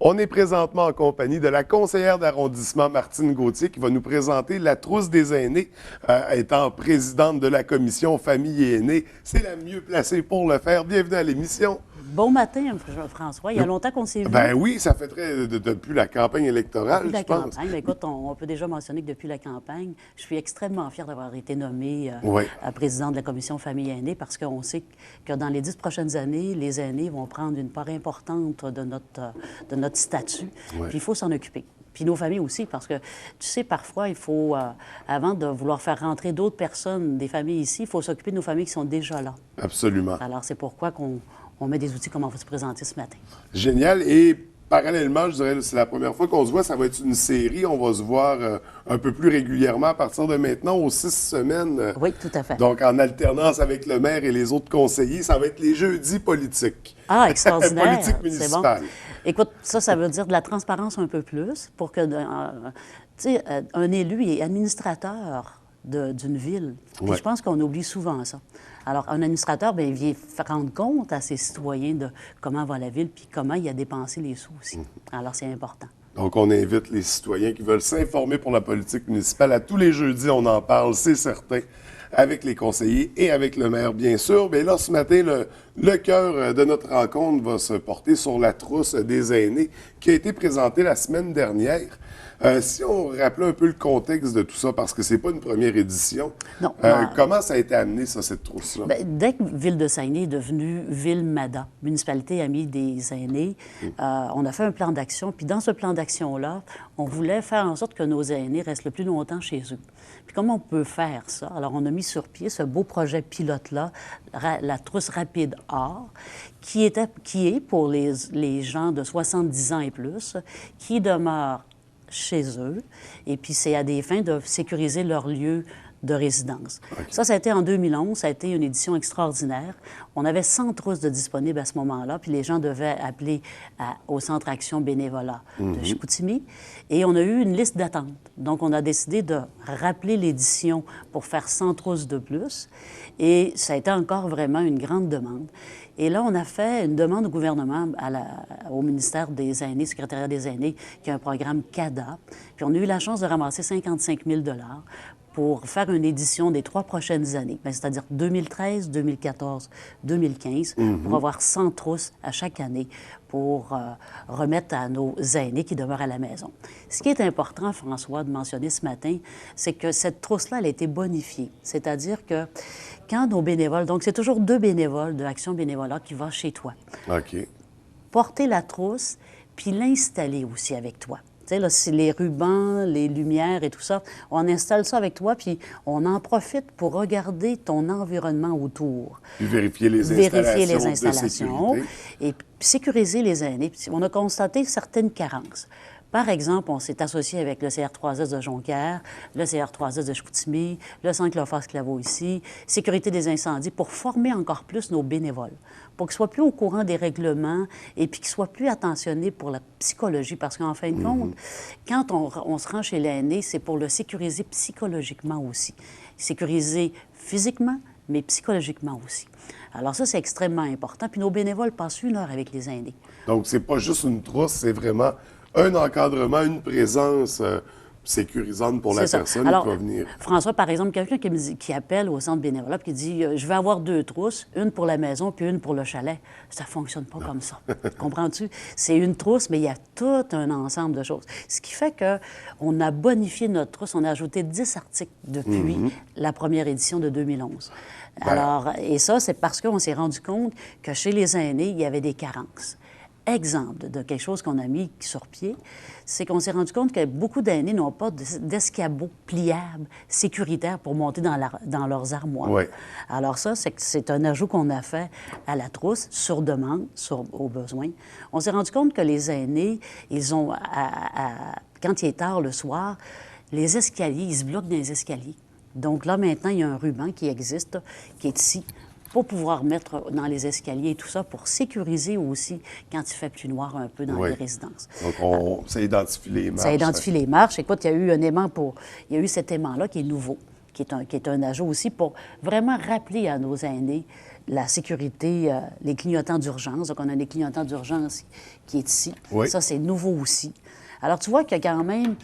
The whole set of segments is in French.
On est présentement en compagnie de la conseillère d'arrondissement Martine Gauthier qui va nous présenter la trousse des aînés. Étant présidente de la commission Famille et aînés, c'est la mieux placée pour le faire. Bienvenue à l'émission. Bon matin, François. Il y a longtemps qu'on s'est vu. Ben oui, ça fait depuis la campagne électorale, depuis la je pense. campagne. Ben écoute, on peut déjà mentionner que depuis la campagne, je suis extrêmement fière d'avoir été nommée Oui. présidente de la commission Famille et aînés parce qu'on sait que dans les 10 prochaines années, les aînés vont prendre une part importante de notre statut. Oui. Puis il faut s'en occuper. Puis nos familles aussi, parce que, tu sais, parfois, il faut, avant de vouloir faire rentrer d'autres personnes, des familles ici, il faut s'occuper de nos familles qui sont déjà là. Absolument. Alors, c'est pourquoi on met des outils comme on va se présenter ce matin. Génial. Et parallèlement, je dirais, c'est la première fois qu'on se voit, ça va être une série. On va se voir un peu plus régulièrement à partir de maintenant, aux 6 semaines. Oui, tout à fait. Donc, en alternance avec le maire et les autres conseillers, ça va être les jeudis politiques. Ah, extraordinaire. Politique C'est bon. municipale. Écoute, ça veut dire de la transparence un peu plus pour que, tu sais, un élu est administrateur d'une ville. Puis Ouais. je pense qu'on oublie souvent ça. Alors, un administrateur, bien, il vient rendre compte à ses citoyens de comment va la ville puis comment il a dépensé les sous aussi. Alors, c'est important. Donc, on invite les citoyens qui veulent s'informer pour la politique municipale. À tous les jeudis, on en parle, c'est certain, avec les conseillers et avec le maire, bien sûr. Mais là, ce matin, le cœur de notre rencontre va se porter sur la trousse des aînés qui a été présentée la semaine dernière. Si on rappelait un peu le contexte de tout ça, parce que c'est pas une première édition, Non. comment ça a été amené, ça, cette trousse-là? Bien, dès que Ville de Saguenay est devenue Ville MADA, municipalité amie des aînés, on a fait un plan d'action. Puis dans ce plan d'action-là, on voulait faire en sorte que nos aînés restent le plus longtemps chez eux. Puis comment on peut faire ça? Alors, on a mis sur pied ce beau projet pilote-là, la trousse rapide Or, qui est pour les gens de 70 ans et plus, qui demeurent chez eux, et puis c'est à des fins de sécuriser leur lieu de résidence. OK. Ça a été en 2011, ça a été une édition extraordinaire. On avait 100 trousses de disponibles à ce moment-là, puis les gens devaient appeler au Centre Action Bénévolat de Chicoutimi, et on a eu une liste d'attente. Donc, on a décidé de rappeler l'édition pour faire 100 trousses de plus, et ça a été encore vraiment une grande demande. Et là, on a fait une demande au gouvernement, au ministère des Aînés, secrétariat des Aînés, qui a un programme CADA. Puis on a eu la chance de ramasser 55 000 pour faire une édition des 3 prochaines années, c'est-à-dire 2013, 2014, 2015, pour avoir 100 trousses à chaque année pour remettre à nos aînés qui demeurent à la maison. Ce qui est important, François, de mentionner ce matin, c'est que cette trousse-là, elle a été bonifiée. C'est-à-dire que quand nos bénévoles, donc c'est toujours 2 bénévoles de Action Bénévolat qui vont chez toi, OK. porter la trousse, puis l'installer aussi avec toi. Tu sais, là, c'est les rubans, les lumières et tout ça. On installe ça avec toi, puis on en profite pour regarder ton environnement autour. Puis vérifier les installations de sécurité. et sécuriser les aînés. Puis on a constaté certaines carences. Par exemple, on s'est associé avec le CR3S de Jonquière, le CR3S de Chicoutimi, le Centre Clophas-Claveau ici, Sécurité des incendies, pour former encore plus nos bénévoles, pour qu'ils soient plus au courant des règlements et puis qu'ils soient plus attentionnés pour la psychologie. Parce qu'en fin de compte, quand on se rend chez l'aîné, c'est pour le sécuriser psychologiquement aussi. Sécuriser physiquement, mais psychologiquement aussi. Alors ça, c'est extrêmement important. Puis nos bénévoles passent 1 heure avec les aînés. Donc, c'est pas juste une trousse, c'est vraiment un encadrement, une présence sécurisante pour la C'est ça. personne Alors, qui va venir. François, par exemple, quelqu'un qui appelle au centre bénévolat et qui dit je vais avoir 2 trousses, une pour la maison puis une pour le chalet. Ça ne fonctionne pas comme ça. Comprends-tu? C'est une trousse, mais il y a tout un ensemble de choses. Ce qui fait qu'on a bonifié notre trousse. On a ajouté 10 articles depuis la première édition de 2011. Alors, et ça, c'est parce qu'on s'est rendu compte que chez les aînés, il y avait des carences. Exemple de quelque chose qu'on a mis sur pied, c'est qu'on s'est rendu compte que beaucoup d'aînés n'ont pas d'escabeau pliable, sécuritaire pour monter dans leurs armoires. Oui. Alors ça, c'est un ajout qu'on a fait à la trousse, sur demande, au besoin. On s'est rendu compte que les aînés, ils ont, quand il est tard le soir, les escaliers, ils se bloquent dans les escaliers. Donc là, maintenant, il y a un ruban qui existe, qui est ici, pour pouvoir mettre dans les escaliers et tout ça, pour sécuriser aussi quand il fait plus noir un peu dans les résidences. Donc, ça identifie les marches. Ça identifie les marches. Écoute, il y a eu un aimant il y a eu cet aimant-là qui est nouveau, qui est un ajout aussi pour vraiment rappeler à nos aînés la sécurité, les clignotants d'urgence. Donc, on a des clignotants d'urgence qui est ici. Oui. Ça, c'est nouveau aussi. Alors, tu vois qu'il y a quand même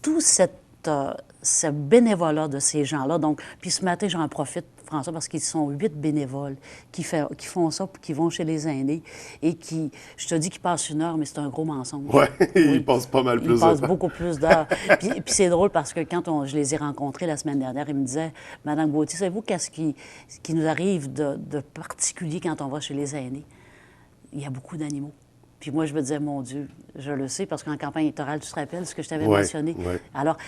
tout ce bénévolat de ces gens-là. Donc, puis ce matin, j'en profite, François, parce qu'ils sont 8 bénévoles qui font ça, qui vont chez les aînés et qui, je te dis qu'ils passent 1 heure, mais c'est un gros mensonge. Oui, ils passent pas mal plus de temps. Ils passent beaucoup plus d'heures. puis c'est drôle parce que quand je les ai rencontrés la semaine dernière, ils me disaient, Madame Gauthier, savez-vous qu'est-ce qui nous arrive de particulier quand on va chez les aînés? Il y a beaucoup d'animaux. Puis moi, je me disais, mon Dieu, je le sais, parce qu'en campagne électorale, tu te rappelles ce que je t'avais mentionné? Oui. Alors,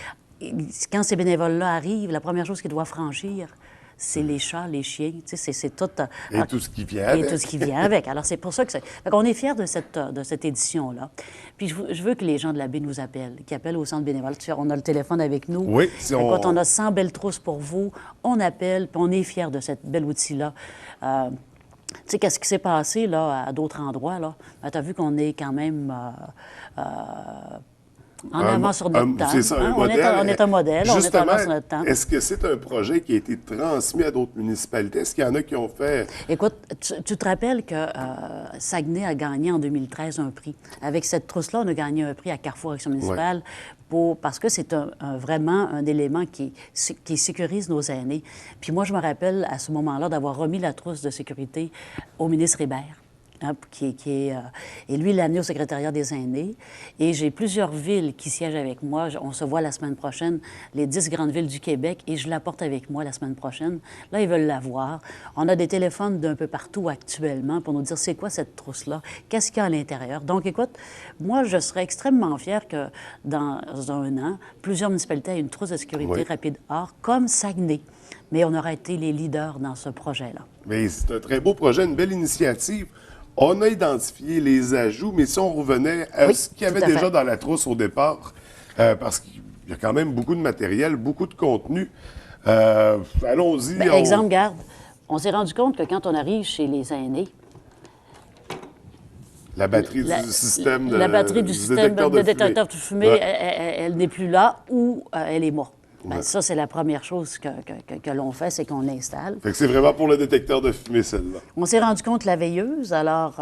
quand ces bénévoles-là arrivent, la première chose qu'ils doivent franchir, c'est les chats, les chiens, tu sais, c'est tout... Et tout ce qui vient avec. Et tout ce qui vient avec. Alors, c'est pour ça que on est fiers de cette édition-là. Puis, je veux que les gens de la baie nous appellent, qui appellent au centre bénévole. Tu sais, on a le téléphone avec nous. Oui, si Écoute, on a 100 belles trousses pour vous. On appelle, puis on est fiers de cette bel outil-là. Tu sais, qu'est-ce qui s'est passé, là, à d'autres endroits, là? Tu as vu qu'on est quand même... en avant sur notre temps. C'est ça, un hein? modèle. On est un modèle, Justement, on est en avant sur notre temps. Est-ce que c'est un projet qui a été transmis à d'autres municipalités? Est-ce qu'il y en a qui ont fait... Écoute, tu te rappelles que Saguenay a gagné en 2013 un prix. Avec cette trousse-là, on a gagné un prix à Carrefour Action municipale parce que c'est vraiment un élément qui sécurise nos aînés. Puis moi, je me rappelle à ce moment-là d'avoir remis la trousse de sécurité au ministre Hébert. Hein, et lui, il l'a amené au secrétariat des aînés. Et j'ai plusieurs villes qui siègent avec moi. On se voit la semaine prochaine, les 10 grandes villes du Québec, et je l'apporte avec moi la semaine prochaine. Là, ils veulent la voir. On a des téléphones d'un peu partout actuellement pour nous dire c'est quoi cette trousse-là, qu'est-ce qu'il y a à l'intérieur. Donc, écoute, moi, je serais extrêmement fière que dans 1 an, plusieurs municipalités aient une trousse de sécurité rapide or, comme Saguenay. Mais on aura été les leaders dans ce projet-là. Mais c'est un très beau projet, une belle initiative. On a identifié les ajouts, mais si on revenait à ce qu'il y avait déjà dans la trousse au départ, parce qu'il y a quand même beaucoup de matériel, beaucoup de contenu. Allons-y. Bien, exemple, garde, on s'est rendu compte que quand on arrive chez les aînés, la batterie du système de détecteur de fumée, elle n'est plus là ou elle est morte. Bien, ça, c'est la première chose que l'on fait, c'est qu'on l'installe. Fait que c'est vraiment pour le détecteur de fumée, celle-là. On s'est rendu compte que la veilleuse, alors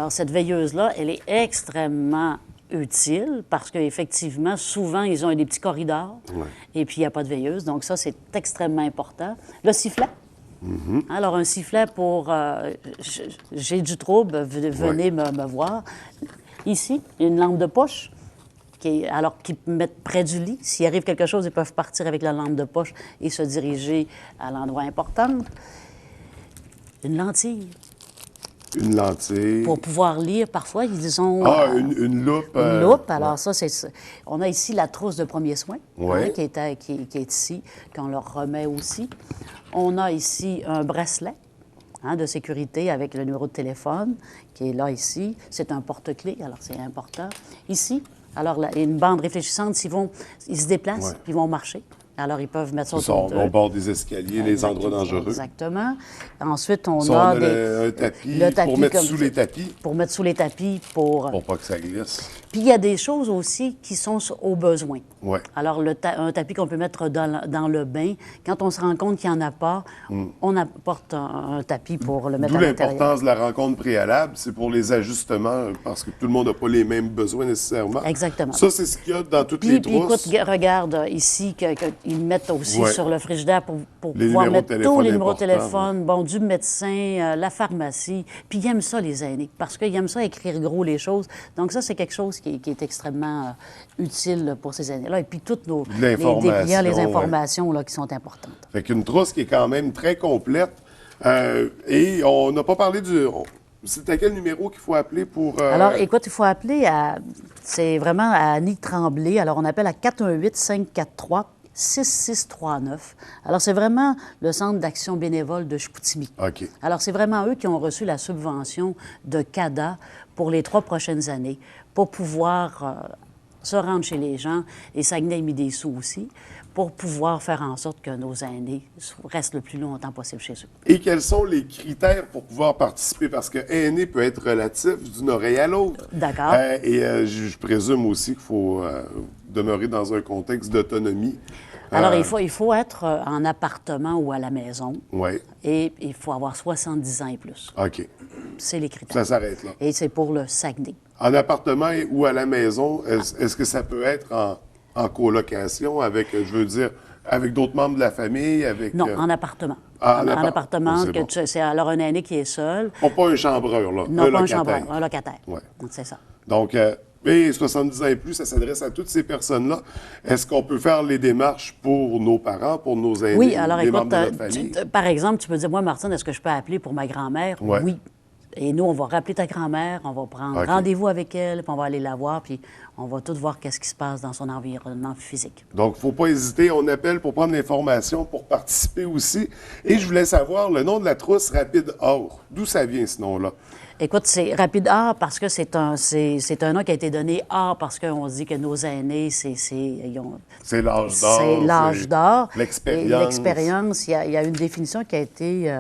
cette veilleuse-là, elle est extrêmement utile parce qu'effectivement, souvent, ils ont des petits corridors et puis il n'y a pas de veilleuse. Donc ça, c'est extrêmement important. Le sifflet. Alors, un sifflet pour j'ai du trouble, venez me voir. Ici, une lampe de poche. Qu'ils mettent près du lit. S'il arrive quelque chose, ils peuvent partir avec la lampe de poche et se diriger à l'endroit important. Une lentille. Une lentille. Pour pouvoir lire, parfois, ils ont... une loupe. Une loupe. Alors ça, c'est... On a ici la trousse de premiers soins qui est ici, qu'on leur remet aussi. On a ici un bracelet de sécurité avec le numéro de téléphone qui est là ici. C'est un porte-clés, alors c'est important. Ici, alors, une bande réfléchissante, ils se déplacent, puis ils vont marcher. Alors, ils peuvent mettre ça autour d'eux. Au bord des escaliers, les endroits dangereux. Exactement. Ensuite, on a un tapis pour mettre sous les tapis. Pour mettre sous les tapis, pour pas que ça glisse. Puis, il y a des choses aussi qui sont au besoin. Oui. Alors, un tapis qu'on peut mettre dans le bain, quand on se rend compte qu'il n'y en a pas, on apporte un tapis pour le mettre à l'intérieur. D'où l'importance de la rencontre préalable, c'est pour les ajustements, parce que tout le monde n'a pas les mêmes besoins nécessairement. Exactement. Ça, c'est ce qu'il y a dans toutes les trousses. Puis, écoute, regarde ici qu'ils mettent aussi sur le frigidaire pour les pouvoir mettre tous les numéros de importants, téléphone, du médecin, la pharmacie. Puis ils aiment ça, les aînés, parce qu'ils aiment ça écrire gros les choses. Donc ça, c'est quelque chose qui est extrêmement utile pour ces aînés-là. Et puis toutes les informations là, qui sont importantes. Fait qu'une trousse qui est quand même très complète. Et on n'a pas parlé du... C'est à quel numéro qu'il faut appeler pour... Alors, écoute, il faut appeler c'est vraiment à Annie Tremblay. Alors, on appelle à 418-543-6639. Alors, c'est vraiment le Centre d'action bénévole de Chicoutimi. OK. Alors, c'est vraiment eux qui ont reçu la subvention de CADA pour les 3 prochaines années pour pouvoir se rendre chez les gens, et Saguenay a mis des sous aussi, pour pouvoir faire en sorte que nos aînés restent le plus longtemps possible chez eux. Et quels sont les critères pour pouvoir participer? Parce que aîné peut être relatif d'une oreille à l'autre. D'accord. Je présume aussi qu'il faut demeurer dans un contexte d'autonomie. Alors, il faut être en appartement ou à la maison. Oui. Et il faut avoir 70 ans et plus. OK. C'est les critères. Ça s'arrête là. Et c'est pour le Saguenay. En appartement ou à la maison, est-ce que ça peut être en colocation avec, je veux dire, avec d'autres membres de la famille? Non, en appartement. Ah, en appartement, c'est bon. c'est alors un aîné qui est seul. Pas un chambreur, là. Non, un pas un locataire. chambreur, un locataire. Ouais. C'est ça. Donc, 70 ans et plus, ça s'adresse à toutes ces personnes-là. Est-ce qu'on peut faire les démarches pour nos parents, pour nos aînés, Oui, alors les écoute, membres de notre famille? par exemple, tu peux dire, moi, Martine, est-ce que je peux appeler pour ma grand-mère? Ouais. Oui. Et nous, on va rappeler ta grand-mère, on va prendre OK. rendez-vous avec elle, puis on va aller la voir, puis on va tout voir qu'est-ce qui se passe dans son environnement physique. Donc, il ne faut pas hésiter. On appelle pour prendre l'information, pour participer aussi. Et je voulais savoir le nom de la trousse Rapide Or. D'où ça vient, ce nom-là? Écoute, c'est Rapide Or parce que c'est un nom qui a été donné Or parce qu'on se dit que nos aînés, C'est l'âge d'or. c'est l'âge d'or. L'expérience. Et l'expérience, il y a une définition qui a été...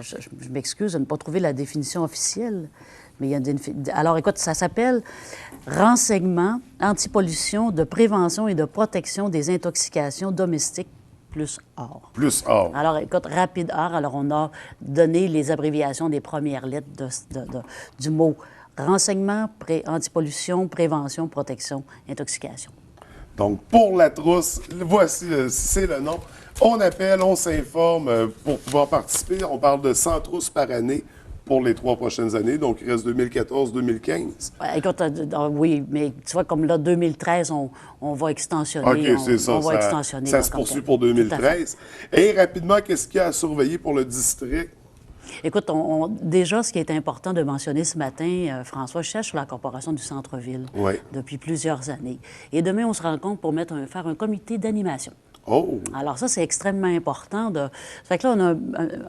je m'excuse de ne pas trouver la définition officielle, mais il y a Alors, écoute, ça s'appelle « Renseignement, antipollution, de prévention et de protection des intoxications domestiques plus or ». Plus or. Alors, écoute, Rapide Or, alors on a donné les abréviations des premières lettres du mot renseignement, antipollution, prévention, protection, intoxication. Donc, pour la trousse, voici, c'est le nom. On appelle, on s'informe pour pouvoir participer. On parle de 100 trousses par année pour les 3 prochaines années. Donc, il reste 2014-2015. Écoute, oui, mais tu vois, comme là, 2013, on va extensionner. OK, c'est ça. On va extensionner. Ça là, se comme poursuit tel. pour Tout à fait. 2013. Et rapidement, qu'est-ce qu'il y a à surveiller pour le district? Écoute, déjà, ce qui est important de mentionner ce matin, François, je cherche sur la Corporation du Centre-Ville Oui. depuis plusieurs années. Et demain, on se rencontre pour faire un comité d'animation. Oh! Alors ça, c'est extrêmement important. Ça fait que là, on a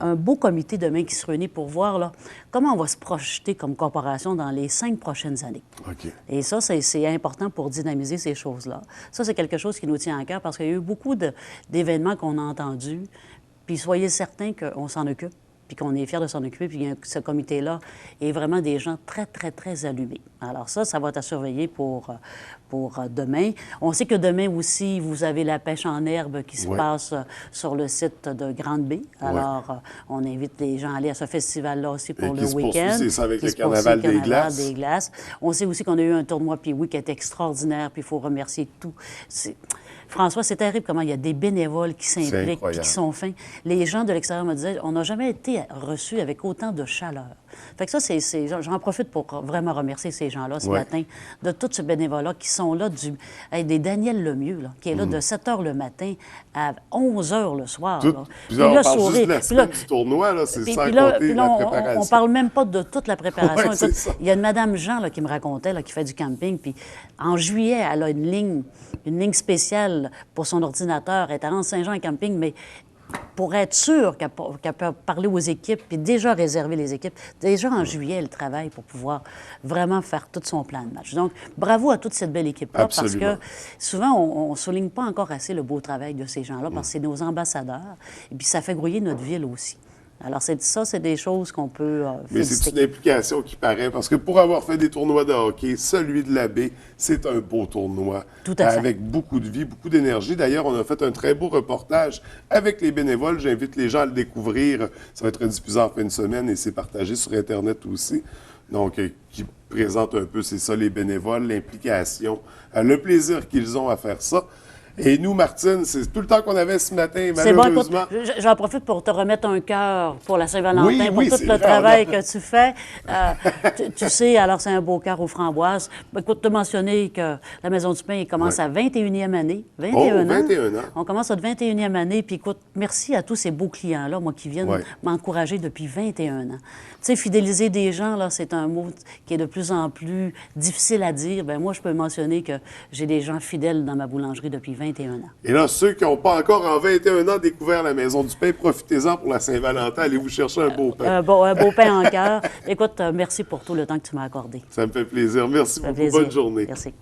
un beau comité demain qui se réunit pour voir là, comment on va se projeter comme corporation dans les 5 prochaines années. OK. Et ça, c'est important pour dynamiser ces choses-là. Ça, c'est quelque chose qui nous tient à cœur parce qu'il y a eu beaucoup d'événements qu'on a entendus. Puis soyez certains qu'on s'en occupe, puis qu'on est fiers de s'en occuper, puis ce comité-là est vraiment des gens très, très, très allumés. Alors ça va être à surveiller pour demain. On sait que demain aussi, vous avez la pêche en herbe qui se passe sur le site de Grande-Baie. Alors, on invite les gens à aller à ce festival-là aussi pour le week-end. C'est ça avec Qui le se poursuit, carnaval des glaces. On sait aussi qu'on a eu un tournoi Pee-Wee qui est extraordinaire, puis il faut remercier tout. François, c'est terrible comment il y a des bénévoles qui s'impliquent et qui sont fins. Les gens de l'extérieur me disaient, on n'a jamais été reçus avec autant de chaleur. Fait que ça, j'en profite pour vraiment remercier ces gens-là ce matin, de tout ce bénévolat qui sont là, des Daniel Lemieux, là, qui est là de 7 h le matin à 11 h le soir. Là. Puis là, on parle juste de la semaine du tournoi, là, c'est sans compter la préparation. On parle même pas de toute la préparation. Ouais, écoute, il y a une madame Jean là, qui me racontait, là, qui fait du camping, puis en juillet, elle a une ligne spéciale pour son ordinateur. Elle est à Anse-Saint-Jean en camping, mais pour être sûre qu'elle peut parler aux équipes, puis déjà réserver les équipes. Déjà en juillet, elle travaille pour pouvoir vraiment faire tout son plan de match. Donc, bravo à toute cette belle équipe-là, parce que souvent, on ne souligne pas encore assez le beau travail de ces gens-là, parce que c'est nos ambassadeurs, et puis ça fait grouiller notre ville aussi. Alors, c'est des choses qu'on peut Mais c'est une implication qui paraît, parce que pour avoir fait des tournois de hockey, celui de la baie, c'est un beau tournoi. Tout à fait. Avec beaucoup de vie, beaucoup d'énergie. D'ailleurs, on a fait un très beau reportage avec les bénévoles. J'invite les gens à le découvrir. Ça va être diffusé en fin de semaine et c'est partagé sur Internet aussi. Donc, qui présente un peu, c'est ça, les bénévoles, l'implication, le plaisir qu'ils ont à faire ça. Et nous, Martine, c'est tout le temps qu'on avait ce matin, malheureusement. C'est bon, écoute, j'en profite pour te remettre un cœur pour la Saint-Valentin, pour tout le vrai, travail que tu fais. Tu sais, alors c'est un beau cœur aux framboises. Écoute, te mentionner que la Maison du Pain commence à 21e année. 21 ans. On commence notre 21e année. Puis écoute, merci à tous ces beaux clients-là, moi, qui viennent m'encourager depuis 21 ans. Tu sais, fidéliser des gens, là, c'est un mot qui est de plus en plus difficile à dire. Bien, moi, je peux mentionner que j'ai des gens fidèles dans ma boulangerie depuis 21 21 ans. Et là, ceux qui n'ont pas encore en 21 ans découvert la Maison du pain, profitez-en pour la Saint-Valentin. Allez vous chercher un beau pain. Un beau pain en cœur. Écoute, merci pour tout le temps que tu m'as accordé. Ça me fait plaisir. Merci Ça fait beaucoup. plaisir. Bonne journée. Merci.